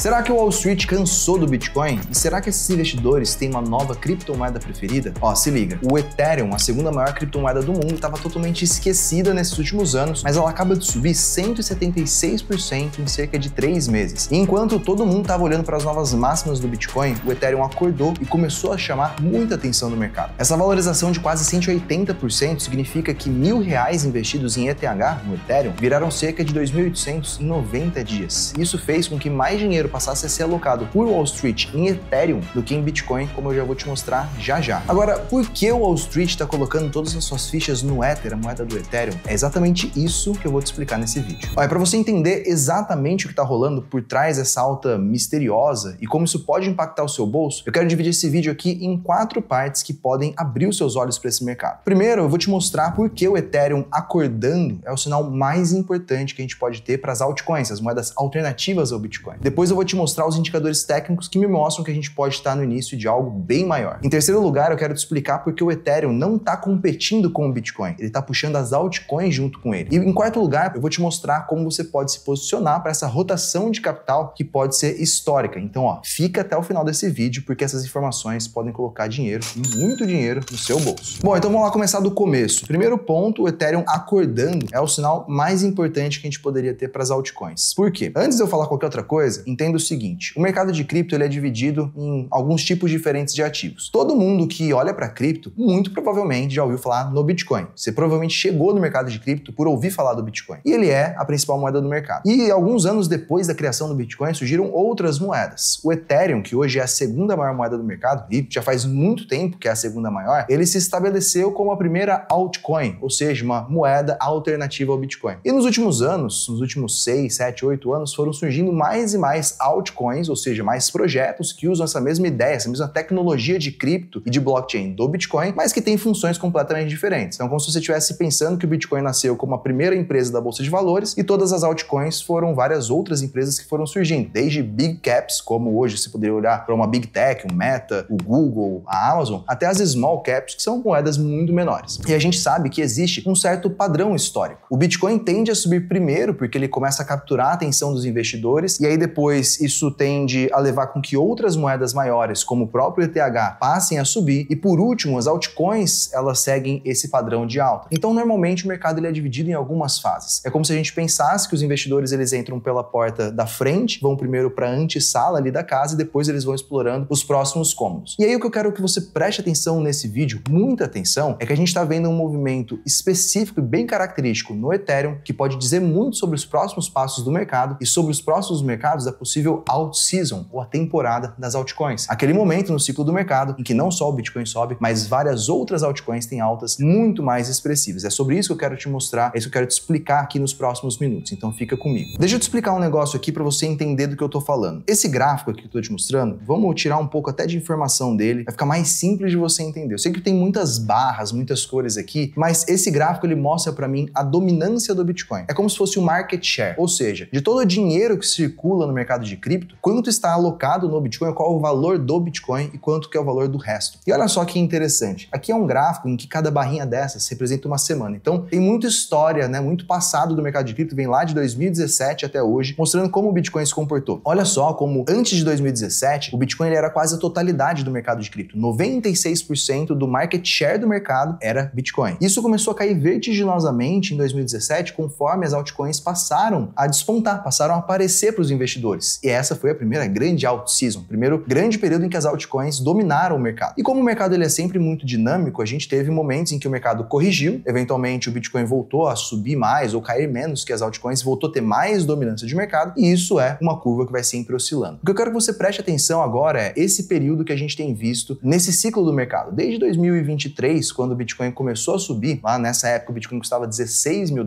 Será que o Wall Street cansou do Bitcoin? E será que esses investidores têm uma nova criptomoeda preferida? Ó, se liga, o Ethereum, a segunda maior criptomoeda do mundo, estava totalmente esquecida nesses últimos anos, mas ela acaba de subir 176% em cerca de 3 meses. E enquanto todo mundo estava olhando para as novas máximas do Bitcoin, o Ethereum acordou e começou a chamar muita atenção no mercado. Essa valorização de quase 180% significa que R$1.000 investidos em ETH, no Ethereum, viraram cerca de 2.800 em 90 dias. Isso fez com que mais dinheiro passasse a ser alocado por Wall Street em Ethereum do que em Bitcoin, como eu já vou te mostrar já já. Agora, por que o Wall Street está colocando todas as suas fichas no Ether, a moeda do Ethereum? É exatamente isso que eu vou te explicar nesse vídeo. Olha, para você entender exatamente o que está rolando por trás dessa alta misteriosa e como isso pode impactar o seu bolso, eu quero dividir esse vídeo aqui em 4 partes que podem abrir os seus olhos para esse mercado. Primeiro, eu vou te mostrar por que o Ethereum acordando é o sinal mais importante que a gente pode ter para as altcoins, as moedas alternativas ao Bitcoin. Depois eu vou te mostrar os indicadores técnicos que me mostram que a gente pode estar no início de algo bem maior. Em terceiro lugar, eu quero te explicar por que o Ethereum não está competindo com o Bitcoin, ele está puxando as altcoins junto com ele. E em quarto lugar, eu vou te mostrar como você pode se posicionar para essa rotação de capital que pode ser histórica. Então, ó, fica até o final desse vídeo porque essas informações podem colocar dinheiro, e muito dinheiro, no seu bolso. Bom, então vamos lá começar do começo. Primeiro ponto, o Ethereum acordando é o sinal mais importante que a gente poderia ter para as altcoins. Por quê? Antes de eu falar qualquer outra coisa, entenda o seguinte, o mercado de cripto ele é dividido em alguns tipos diferentes de ativos. Todo mundo que olha para cripto, muito provavelmente já ouviu falar no Bitcoin. Você provavelmente chegou no mercado de cripto por ouvir falar do Bitcoin. E ele é a principal moeda do mercado. E alguns anos depois da criação do Bitcoin, surgiram outras moedas. O Ethereum, que hoje é a segunda maior moeda do mercado, e já faz muito tempo que é a segunda maior, ele se estabeleceu como a primeira altcoin, ou seja, uma moeda alternativa ao Bitcoin. E nos últimos anos, nos últimos 6, 7, 8 anos, foram surgindo mais e mais altcoins, ou seja, mais projetos que usam essa mesma ideia, essa mesma tecnologia de cripto e de blockchain do Bitcoin, mas que tem funções completamente diferentes. Então, como se você estivesse pensando que o Bitcoin nasceu como a primeira empresa da Bolsa de Valores e todas as altcoins foram várias outras empresas que foram surgindo, desde big caps, como hoje você poderia olhar para uma big tech, o Meta, o Google, a Amazon, até as small caps, que são moedas muito menores. E a gente sabe que existe um certo padrão histórico. O Bitcoin tende a subir primeiro porque ele começa a capturar a atenção dos investidores e aí depois isso tende a levar com que outras moedas maiores, como o próprio ETH, passem a subir e por último, as altcoins, elas seguem esse padrão de alta. Então, normalmente o mercado ele é dividido em algumas fases. É como se a gente pensasse que os investidores eles entram pela porta da frente, vão primeiro para a antessala ali da casa e depois eles vão explorando os próximos cômodos. E aí o que eu quero que você preste atenção nesse vídeo, muita atenção, é que a gente está vendo um movimento específico e bem característico no Ethereum que pode dizer muito sobre os próximos passos do mercado e sobre os próximos mercados da possível alt season, ou a temporada das altcoins. Aquele momento no ciclo do mercado em que não só o Bitcoin sobe, mas várias outras altcoins têm altas muito mais expressivas. É sobre isso que eu quero te mostrar, é isso que eu quero te explicar aqui nos próximos minutos, então fica comigo. Deixa eu te explicar um negócio aqui para você entender do que eu tô falando. Esse gráfico aqui que eu tô te mostrando, vamos tirar um pouco até de informação dele, vai ficar mais simples de você entender. Eu sei que tem muitas barras, muitas cores aqui, mas esse gráfico ele mostra para mim a dominância do Bitcoin. É como se fosse um market share, ou seja, de todo o dinheiro que circula no mercado de cripto, quanto está alocado no Bitcoin, qual é o valor do Bitcoin e quanto que é o valor do resto. E olha só que interessante, aqui é um gráfico em que cada barrinha dessas representa uma semana. Então tem muita história, né, muito passado do mercado de cripto, vem lá de 2017 até hoje, mostrando como o Bitcoin se comportou. Olha só como antes de 2017, o Bitcoin ele era quase a totalidade do mercado de cripto. 96% do market share do mercado era Bitcoin. Isso começou a cair vertiginosamente em 2017, conforme as altcoins passaram a despontar, passaram a aparecer para os investidores. E essa foi a primeira grande alt season, primeiro grande período em que as altcoins dominaram o mercado. E como o mercado ele é sempre muito dinâmico, a gente teve momentos em que o mercado corrigiu, eventualmente o Bitcoin voltou a subir mais ou cair menos que as altcoins, voltou a ter mais dominância de mercado, e isso é uma curva que vai sempre oscilando. O que eu quero que você preste atenção agora é esse período que a gente tem visto nesse ciclo do mercado. Desde 2023, quando o Bitcoin começou a subir, lá nessa época o Bitcoin custava $16 mil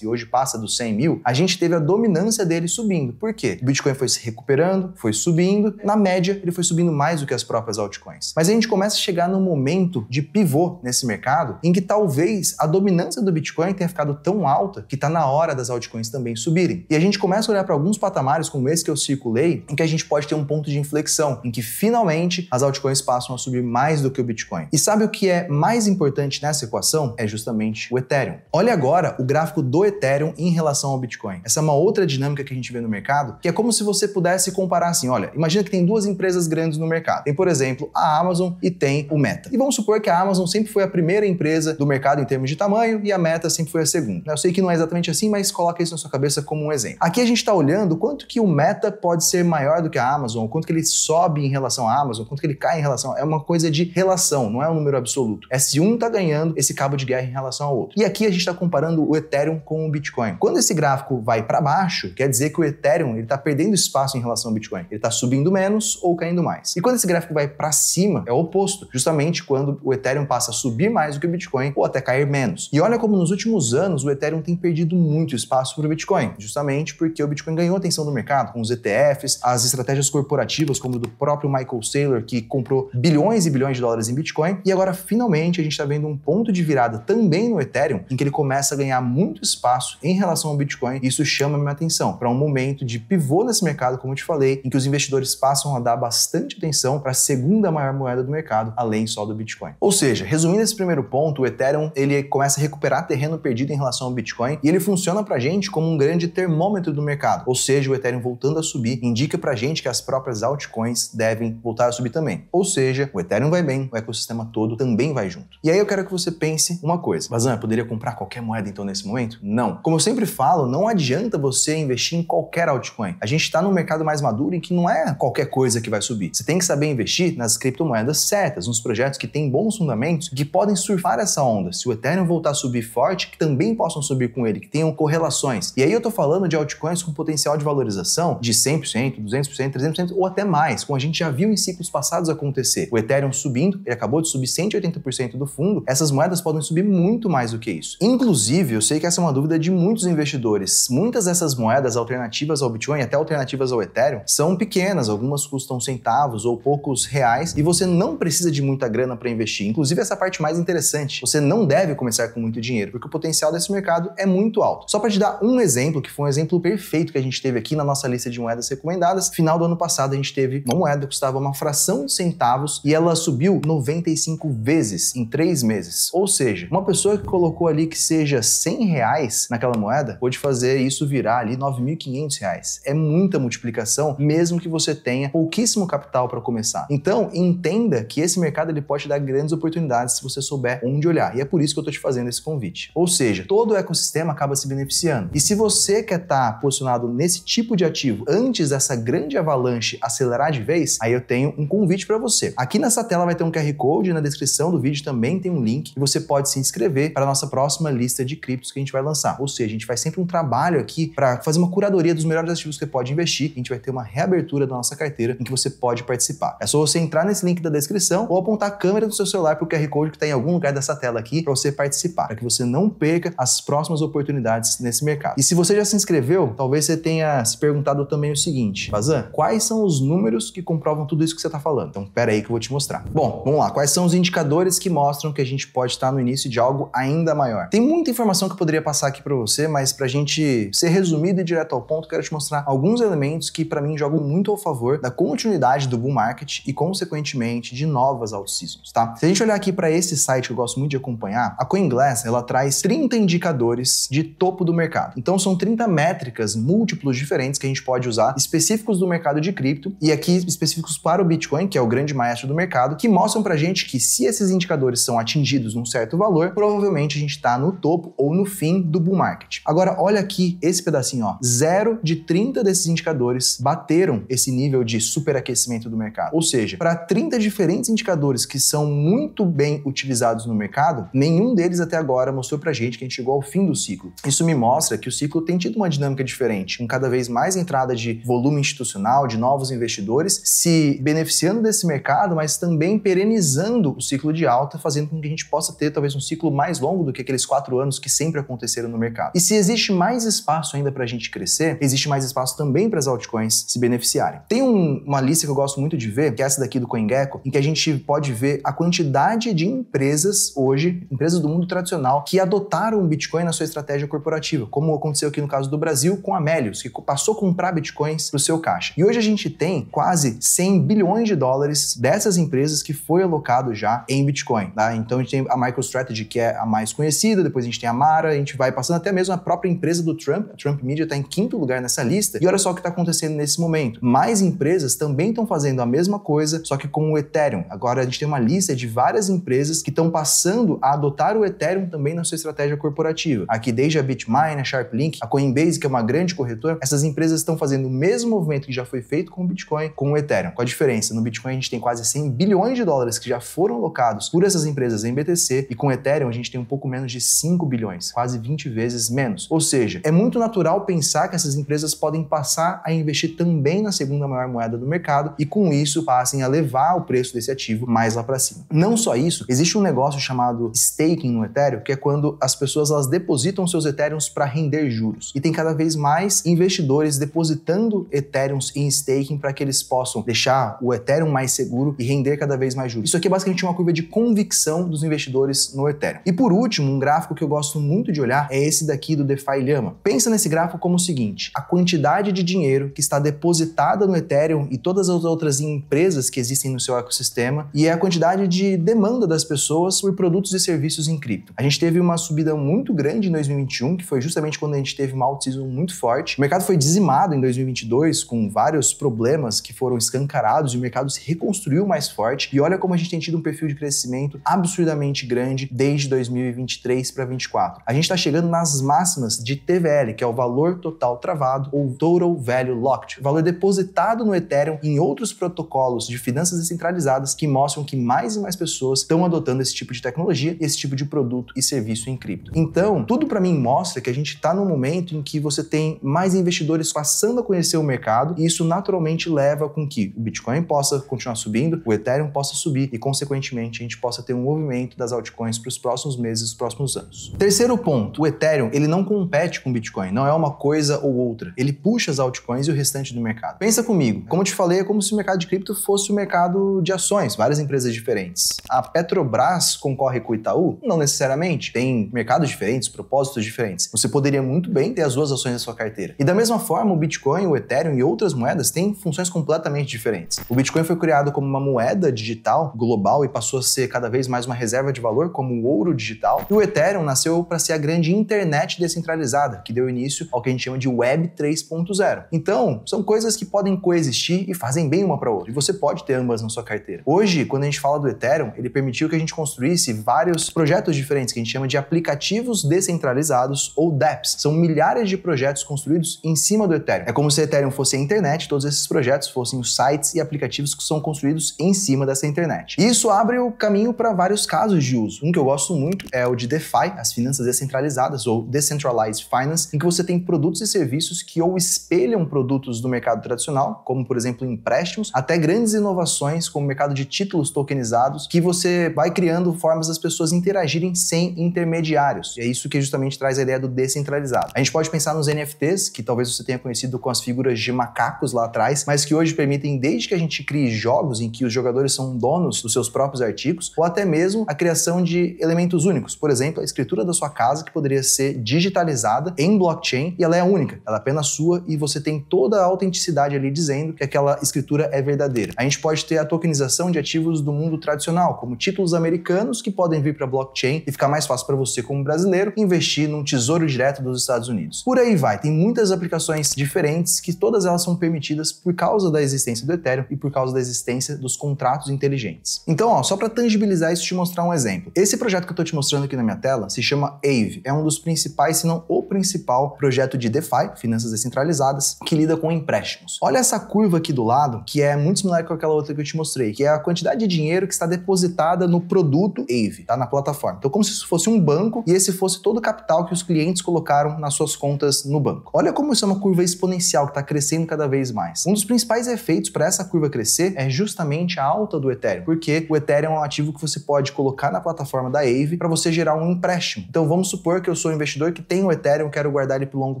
e hoje passa dos 100 mil, a gente teve a dominância dele subindo. Por quê? O Bitcoin foi se recuperando, foi subindo, na média ele foi subindo mais do que as próprias altcoins. Mas a gente começa a chegar num momento de pivô nesse mercado em que talvez a dominância do Bitcoin tenha ficado tão alta que está na hora das altcoins também subirem. E a gente começa a olhar para alguns patamares como esse que eu circulei, em que a gente pode ter um ponto de inflexão, em que finalmente as altcoins passam a subir mais do que o Bitcoin. E sabe o que é mais importante nessa equação? É justamente o Ethereum. Olha agora o gráfico do Ethereum em relação ao Bitcoin. Essa é uma outra dinâmica que a gente vê no mercado, que é como se você pudesse comparar assim, olha, imagina que tem duas empresas grandes no mercado. Tem, por exemplo, a Amazon e tem o Meta. E vamos supor que a Amazon sempre foi a primeira empresa do mercado em termos de tamanho e a Meta sempre foi a segunda. Eu sei que não é exatamente assim, mas coloca isso na sua cabeça como um exemplo. Aqui a gente está olhando quanto que o Meta pode ser maior do que a Amazon, quanto que ele sobe em relação à Amazon, quanto que ele cai em relação... É uma coisa de relação, não é um número absoluto. É se um está ganhando esse cabo de guerra em relação ao outro. E aqui a gente está comparando o Ethereum com o Bitcoin. Quando esse gráfico vai para baixo, quer dizer que o Ethereum está perdendo espaço em relação ao Bitcoin. Ele está subindo menos ou caindo mais. E quando esse gráfico vai para cima, é o oposto. Justamente quando o Ethereum passa a subir mais do que o Bitcoin ou até cair menos. E olha como nos últimos anos o Ethereum tem perdido muito espaço para o Bitcoin. Justamente porque o Bitcoin ganhou atenção do mercado com os ETFs, as estratégias corporativas como do próprio Michael Saylor, que comprou bilhões e bilhões de dólares em Bitcoin. E agora finalmente a gente está vendo um ponto de virada também no Ethereum, em que ele começa a ganhar muito espaço em relação ao Bitcoin. Isso chama a minha atenção para um momento de pivô nesse mercado, como eu te falei, em que os investidores passam a dar bastante atenção para a segunda maior moeda do mercado, além só do Bitcoin. Ou seja, resumindo esse primeiro ponto, o Ethereum ele começa a recuperar terreno perdido em relação ao Bitcoin e ele funciona para a gente como um grande termômetro do mercado. Ou seja, o Ethereum voltando a subir indica para a gente que as próprias altcoins devem voltar a subir também. Ou seja, o Ethereum vai bem, o ecossistema todo também vai junto. E aí eu quero que você pense uma coisa. Bazan, eu poderia comprar qualquer moeda então nesse momento? Não. Como eu sempre falo, não adianta você investir em qualquer altcoin. A gente está num mercado mais maduro em que não é qualquer coisa que vai subir. Você tem que saber investir nas criptomoedas certas, nos projetos que têm bons fundamentos, que podem surfar essa onda. Se o Ethereum voltar a subir forte, que também possam subir com ele, que tenham correlações. E aí eu tô falando de altcoins com potencial de valorização de 100%, 200%, 300% ou até mais, como a gente já viu em ciclos passados acontecer. O Ethereum subindo, ele acabou de subir 180% do fundo, essas moedas podem subir muito mais do que isso. Inclusive, eu sei que essa é uma dúvida de muitos investidores. Muitas dessas moedas alternativas ao Bitcoin, até alternativas ao Ethereum, são pequenas, algumas custam centavos ou poucos reais, e você não precisa de muita grana para investir. Inclusive, essa parte mais interessante, você não deve começar com muito dinheiro, porque o potencial desse mercado é muito alto. Só para te dar um exemplo, que foi um exemplo perfeito que a gente teve aqui na nossa lista de moedas recomendadas, final do ano passado a gente teve uma moeda que custava uma fração de centavos e ela subiu 95 vezes em 3 meses. Ou seja, uma pessoa que colocou ali que seja 100 reais naquela moeda, pode fazer isso virar ali 9.500 reais. É muita multiplicação, mesmo que você tenha pouquíssimo capital para começar. Então, entenda que esse mercado ele pode te dar grandes oportunidades se você souber onde olhar. E é por isso que eu tô te fazendo esse convite. Ou seja, todo o ecossistema acaba se beneficiando. E se você quer estar posicionado nesse tipo de ativo antes dessa grande avalanche acelerar de vez, aí eu tenho um convite para você. Aqui nessa tela vai ter um QR Code, na descrição do vídeo também tem um link e você pode se inscrever para a nossa próxima lista de criptos que a gente vai lançar. Ou seja, a gente faz sempre um trabalho aqui para fazer uma curadoria dos melhores ativos que você pode investir. A gente vai ter uma reabertura da nossa carteira em que você pode participar. É só você entrar nesse link da descrição ou apontar a câmera do seu celular para o QR Code que está em algum lugar dessa tela aqui para você participar, para que você não perca as próximas oportunidades nesse mercado. E se você já se inscreveu, talvez você tenha se perguntado também o seguinte: Bazan, quais são os números que comprovam tudo isso que você está falando? Então, pera aí que eu vou te mostrar. Bom, vamos lá. Quais são os indicadores que mostram que a gente pode estar no início de algo ainda maior? Tem muita informação que eu poderia passar aqui para você, mas para a gente ser resumido e direto ao ponto, quero te mostrar alguns elementos que para mim jogam muito ao favor da continuidade do bull market e, consequentemente, de novas alt-seasons, tá? Se a gente olhar aqui para esse site que eu gosto muito de acompanhar, a CoinGlass, ela traz 30 indicadores de topo do mercado. Então, são 30 métricas múltiplos diferentes que a gente pode usar, específicos do mercado de cripto e aqui específicos para o Bitcoin, que é o grande maestro do mercado, que mostram pra gente que se esses indicadores são atingidos num certo valor, provavelmente a gente está no topo ou no fim do bull market. Agora, olha aqui esse pedacinho, ó. 0 de 30 desses indicadores bateram esse nível de superaquecimento do mercado. Ou seja, para 30 diferentes indicadores que são muito bem utilizados no mercado, nenhum deles até agora mostrou pra gente que a gente chegou ao fim do ciclo. Isso me mostra que o ciclo tem tido uma dinâmica diferente, com cada vez mais entrada de volume institucional, de novos investidores, se beneficiando desse mercado, mas também perenizando o ciclo de alta, fazendo com que a gente possa ter talvez um ciclo mais longo do que aqueles 4 anos que sempre aconteceram no mercado. E se existe mais espaço ainda para a gente crescer, existe mais espaço também para as altcoins se beneficiarem. Tem uma lista que eu gosto muito de ver, que é essa daqui do CoinGecko, em que a gente pode ver a quantidade de empresas hoje, empresas do mundo tradicional, que adotaram o Bitcoin na sua estratégia corporativa, como aconteceu aqui no caso do Brasil com a Melius, que passou a comprar Bitcoins para o seu caixa. E hoje a gente tem quase 100 bilhões de dólares dessas empresas que foi alocado já em Bitcoin, tá? Então a gente tem a MicroStrategy, que é a mais conhecida, depois a gente tem a Mara, a gente vai passando até mesmo a própria empresa do Trump, a Trump Media está em 5º lugar nessa lista, e olha só o que está acontecendo nesse momento. Mais empresas também estão fazendo a mesma coisa, só que com o Ethereum. Agora a gente tem uma lista de várias empresas que estão passando a adotar o Ethereum também na sua estratégia corporativa. Aqui desde a Bitmine, a Sharplink, a Coinbase, que é uma grande corretora, essas empresas estão fazendo o mesmo movimento que já foi feito com o Bitcoin, com o Ethereum. Com a diferença, no Bitcoin a gente tem quase 100 bilhões de dólares que já foram alocados por essas empresas em BTC, e com o Ethereum a gente tem um pouco menos de 5 bilhões, quase 20 vezes menos. Ou seja, é muito natural pensar que essas empresas podem passar a investir também na segunda maior moeda do mercado e com isso passem a levar o preço desse ativo mais lá para cima. Não só isso, existe um negócio chamado staking no Ethereum, que é quando as pessoas elas depositam seus Ethereums para render juros. E tem cada vez mais investidores depositando Ethereums em staking para que eles possam deixar o Ethereum mais seguro e render cada vez mais juros. Isso aqui é basicamente uma curva de convicção dos investidores no Ethereum. E por último, um gráfico que eu gosto muito de olhar é esse daqui do DeFi Llama. Pensa nesse gráfico como o seguinte: a quantidade de dinheiro que está depositada no Ethereum e todas as outras empresas que existem no seu ecossistema, e é a quantidade de demanda das pessoas por produtos e serviços em cripto. A gente teve uma subida muito grande em 2021, que foi justamente quando a gente teve uma alt-season muito forte. O mercado foi dizimado em 2022 com vários problemas que foram escancarados e o mercado se reconstruiu mais forte. E olha como a gente tem tido um perfil de crescimento absurdamente grande desde 2023 para 2024. A gente está chegando nas máximas de TVL, que é o valor total travado, ou Total Value Locked, o valor depositado no Ethereum em outros protocolos de finanças descentralizadas que mostram que mais e mais pessoas estão adotando esse tipo de tecnologia, esse tipo de produto e serviço em cripto. Então, tudo para mim mostra que a gente está num momento em que você tem mais investidores passando a conhecer o mercado e isso naturalmente leva com que o Bitcoin possa continuar subindo, o Ethereum possa subir e, consequentemente, a gente possa ter um movimento das altcoins para os próximos meses, os próximos anos. Terceiro ponto, o Ethereum, ele não compete com o Bitcoin, não é uma coisa ou outra. Ele puxa as altcoins e o restante do mercado. Pensa comigo, como eu te falei, é como se o mercado de cripto fosse o mercado de ações, várias empresas diferentes. A Petrobras concorre com o Itaú? Não necessariamente. Tem mercados diferentes, propósitos diferentes. Você poderia muito bem ter as duas ações na sua carteira. E da mesma forma, o Bitcoin, o Ethereum e outras moedas têm funções completamente diferentes. O Bitcoin foi criado como uma moeda digital global e passou a ser cada vez mais uma reserva de valor, como o ouro digital. E o Ethereum nasceu para ser a grande internet descentralizada, que deu início ao que a gente chama de Web 3.0. Então, são coisas que podem coexistir e fazem bem uma para outra. E você pode ter ambas na sua carteira. Hoje, quando a gente fala do Ethereum, ele permitiu que a gente construísse vários projetos diferentes, que a gente chama de aplicativos descentralizados ou dApps. São milhares de projetos construídos em cima do Ethereum. É como se o Ethereum fosse a internet, todos esses projetos fossem os sites e aplicativos que são construídos em cima dessa internet. E isso abre o caminho para vários casos de uso. Um que eu gosto muito é o de DeFi, as finanças descentralizadas ou Decentralized Finance, em que você tem produtos e serviços que ou espelham produtos do mercado tradicional, como por exemplo empréstimos, até grandes inovações como o mercado de títulos tokenizados, que você vai criando formas das pessoas interagirem sem intermediários. E é isso que justamente traz a ideia do descentralizado. A gente pode pensar nos NFTs, que talvez você tenha conhecido com as figuras de macacos lá atrás, mas que hoje permitem desde que a gente crie jogos em que os jogadores são donos dos seus próprios artigos, ou até mesmo a criação de elementos únicos. Por exemplo, a escritura da sua casa, que poderia ser digitalizada em blockchain, e ela é única, ela é apenas sua e você tem toda a autenticidade ali dizendo que aquela escritura é verdadeira. A gente pode ter a tokenização de ativos do mundo tradicional, como títulos americanos que podem vir para blockchain e ficar mais fácil para você como brasileiro investir num tesouro direto dos Estados Unidos. Por aí vai, tem muitas aplicações diferentes que todas elas são permitidas por causa da existência do Ethereum e por causa da existência dos contratos inteligentes. Então, ó, só para tangibilizar isso, te mostrar um exemplo. Esse projeto que eu tô te mostrando aqui na minha tela se chama Aave. É um dos principais, se não o principal projeto de DeFi, finanças descentralizadas, que lida com empréstimos. Olha essa curva aqui do lado, que é muito similar com aquela outra que eu te mostrei, que é a quantidade de dinheiro que está depositada no produto Aave, tá? Na plataforma. Então, como se isso fosse um banco e esse fosse todo o capital que os clientes colocaram nas suas contas no banco. Olha como isso é uma curva exponencial que está crescendo cada vez mais. Um dos principais efeitos para essa curva crescer é justamente a alta do Ethereum, porque o Ethereum é um ativo que você pode colocar na plataforma da Aave para você gerar um empréstimo. Então, vamos supor que eu sou um investidor que tem o Ethereum e quero guardar ele por longo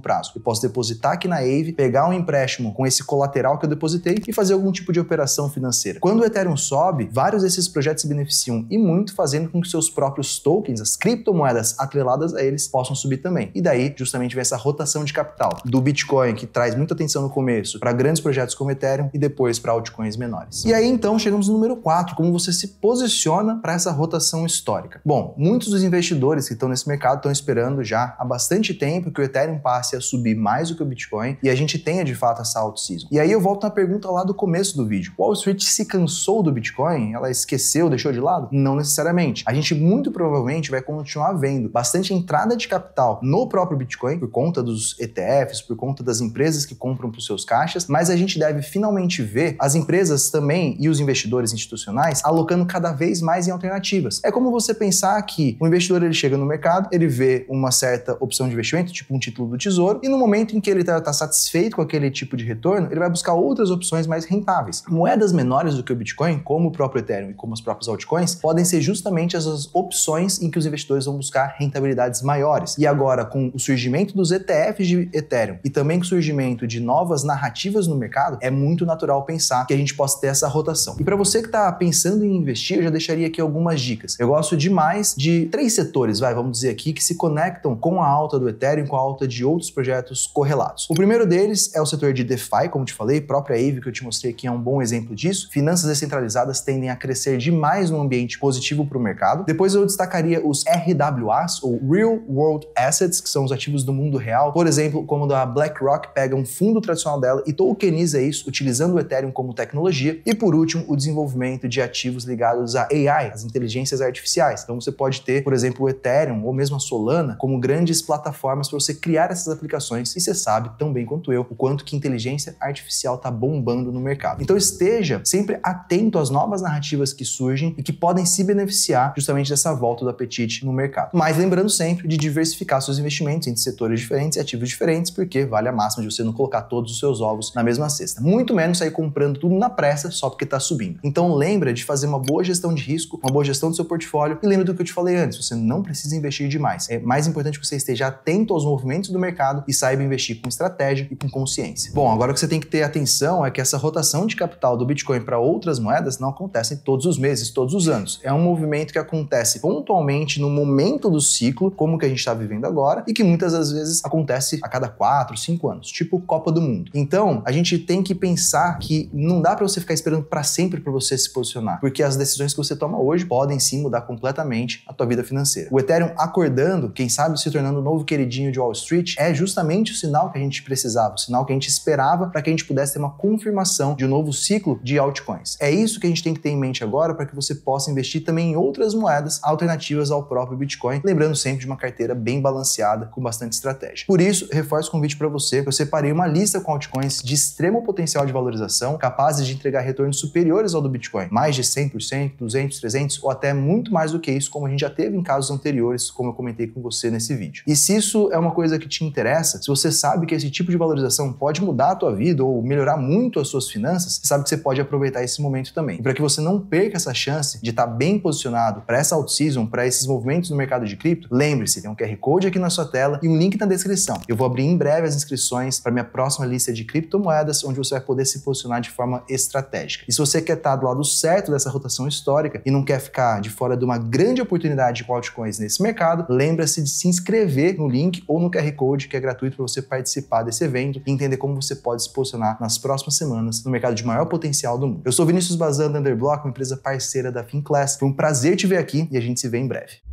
prazo. Eu posso depositar aqui na Aave, pegar um empréstimo com esse colateral que eu depositei e fazer algum tipo de operação financeira. Quando o Ethereum sobe, vários desses projetos se beneficiam e muito, fazendo com que seus próprios tokens, as criptomoedas atreladas a eles, possam subir também. E daí, justamente, vem essa rotação de capital do Bitcoin, que traz muita atenção no começo, para grandes projetos como Ethereum e depois para altcoins menores. E aí, então, chegamos no número 4, como você se posiciona para essa rotação histórica. Bom, muitos dos investidores que estão nesse mercado estão esperando já há bastante tempo que o Ethereum passe a subir mais do que o Bitcoin, e a gente gente tenha de fato essa out-season. E aí eu volto na pergunta lá do começo do vídeo. Wall Street se cansou do Bitcoin? Ela esqueceu, deixou de lado? Não necessariamente. A gente muito provavelmente vai continuar vendo bastante entrada de capital no próprio Bitcoin, por conta dos ETFs, por conta das empresas que compram para os seus caixas, mas a gente deve finalmente ver as empresas também e os investidores institucionais alocando cada vez mais em alternativas. É como você pensar que o investidor ele chega no mercado, ele vê uma certa opção de investimento, tipo um título do Tesouro, e no momento em que ele está satisfeito com aquele tipo de retorno, ele vai buscar outras opções mais rentáveis. Moedas menores do que o Bitcoin, como o próprio Ethereum e como os próprios altcoins, podem ser justamente as opções em que os investidores vão buscar rentabilidades maiores. E agora, com o surgimento dos ETFs de Ethereum e também com o surgimento de novas narrativas no mercado, é muito natural pensar que a gente possa ter essa rotação. E para você que está pensando em investir, eu já deixaria aqui algumas dicas. Eu gosto demais de 3 setores, vamos dizer aqui, que se conectam com a alta do Ethereum, com a alta de outros projetos correlatos. O primeiro deles é o setor de DeFi, como te falei, própria Aave que eu te mostrei aqui é um bom exemplo disso. Finanças descentralizadas tendem a crescer demais num ambiente positivo para o mercado. Depois eu destacaria os RWAs, ou Real World Assets, que são os ativos do mundo real. Por exemplo, como a BlackRock pega um fundo tradicional dela e tokeniza isso utilizando o Ethereum como tecnologia. E por último, o desenvolvimento de ativos ligados a AI, as inteligências artificiais. Então você pode ter, por exemplo, o Ethereum ou mesmo a Solana como grandes plataformas para você criar essas aplicações. E você sabe tão bem quanto eu o quanto que inteligência artificial está bombando no mercado. Então esteja sempre atento às novas narrativas que surgem e que podem se beneficiar justamente dessa volta do apetite no mercado. Mas lembrando sempre de diversificar seus investimentos entre setores diferentes e ativos diferentes, porque vale a máxima de você não colocar todos os seus ovos na mesma cesta. Muito menos sair comprando tudo na pressa só porque está subindo. Então lembra de fazer uma boa gestão de risco, uma boa gestão do seu portfólio e lembra do que eu te falei antes, você não precisa investir demais. É mais importante que você esteja atento aos movimentos do mercado e saiba investir com estratégia e com consciência. Bom, agora o que você tem que ter atenção é que essa rotação de capital do Bitcoin para outras moedas não acontece todos os meses, todos os anos. É um movimento que acontece pontualmente no momento do ciclo, como que a gente está vivendo agora, e que muitas das vezes acontece a cada 4, 5 anos, tipo Copa do Mundo. Então, a gente tem que pensar que não dá para você ficar esperando para sempre para você se posicionar, porque as decisões que você toma hoje podem sim mudar completamente a tua vida financeira. O Ethereum acordando, quem sabe se tornando o novo queridinho de Wall Street, é justamente o sinal que a gente precisava, o sinal que a gente esperava para que a gente pudesse ter uma confirmação de um novo ciclo de altcoins. É isso que a gente tem que ter em mente agora para que você possa investir também em outras moedas alternativas ao próprio Bitcoin, lembrando sempre de uma carteira bem balanceada, com bastante estratégia. Por isso, reforço o convite para você, eu separei uma lista com altcoins de extremo potencial de valorização, capazes de entregar retornos superiores ao do Bitcoin, mais de 100%, 200%, 300% ou até muito mais do que isso, como a gente já teve em casos anteriores, como eu comentei com você nesse vídeo. E se isso é uma coisa que te interessa, se você sabe que esse tipo de valorização pode mudar a tua vida ou melhorar muito as suas finanças, você sabe que você pode aproveitar esse momento também. E para que você não perca essa chance de estar bem posicionado para essa out-season, para esses movimentos no mercado de cripto, lembre-se, tem um QR Code aqui na sua tela e um link na descrição. Eu vou abrir em breve as inscrições para minha próxima lista de criptomoedas, onde você vai poder se posicionar de forma estratégica. E se você quer estar do lado certo dessa rotação histórica e não quer ficar de fora de uma grande oportunidade com altcoins nesse mercado, lembra-se de se inscrever no link ou no QR Code, que é gratuito para você participar desse evento e entender como você pode se posicionar nas próximas semanas no mercado de maior potencial do mundo. Eu sou Vinícius Bazan da Underblock, uma empresa parceira da Finclass. Foi um prazer te ver aqui e a gente se vê em breve.